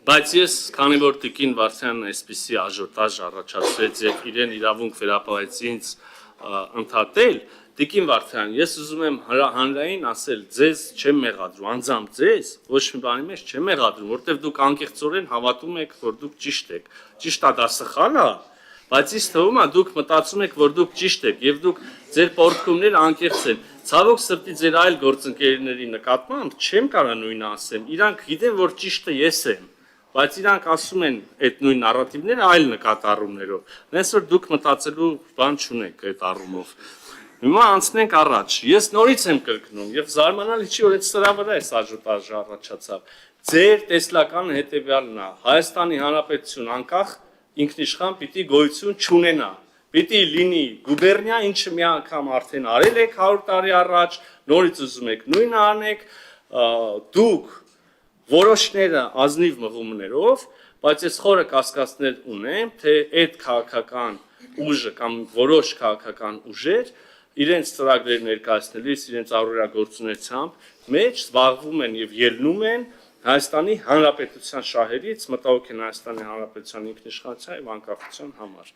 Բայց ես, քանի որ Տիկին Վարդյանն այսպիսի աժոտաժ առաջացրեց եւ իրեն իրավունք վերապահեց ինձ ընդհատել, Տիկին Վարդյան, ես ուզում եմ հանրային ասել, ձեզ չեմ մեղադրում, անձամբ ձեզ, ոչ մի բանի մեջ չեմ մեղադրում, որովհետեւ դուք անկեղծորեն հավատում եք, որ դուք ճիշտ եք։ Ճիշտ է, դա սխալ է, բայց ինձ թվում է դուք մտածում եք, որ դուք ճիշտ եք եւ դուք ձեր պարտքումները անկեղծ են։ Ցավոք սրտի ձեր այլ գործընկերների նկատմամբ չեմ կարող նույնը ասեմ։ Իրանք գիտեն, որ ճիշտը ես եմ, բայց իրանք ասում են այդ նույն նարատիվները այլ նկատառումներով։ Հենց որ դուք մտածելու բան չունեք այդ առումով։ Հիմա անցնենք առաջ։ Ես նորից եմ կրկնում եւ զարմանալի չի, որ այդ սրա վրա է աժոտաժը առաջացավ։ Ձեր տեսլականը հետեւյալն է. Հայաստանի Հանրապետություն անկախ ինքնիշխան պիտի գոյություն չունենա։ Պիտի լինի գուբերնիա, ինչը մի անգամ արդեն արել եք 100 տարի առաջ, նորից ուզում եք նույնը անեք, դուք որոշները ազնիվ մղումներով, բայց ես խորը կասկածներ ունեմ, թե այդ քաղաքական ուժը կամ որոշ քաղաքական ուժեր իրենց ծրագրեր ներկայացնելիս, իրենց առօրյա գործունեությամբ մեջ զբաղվում են եւ ելնում են Հայաստանի Հանրապետության շահերից, մտահոգ են Հայաստանի Հանրապետության ինքնիշխանության եւ անկախության համար։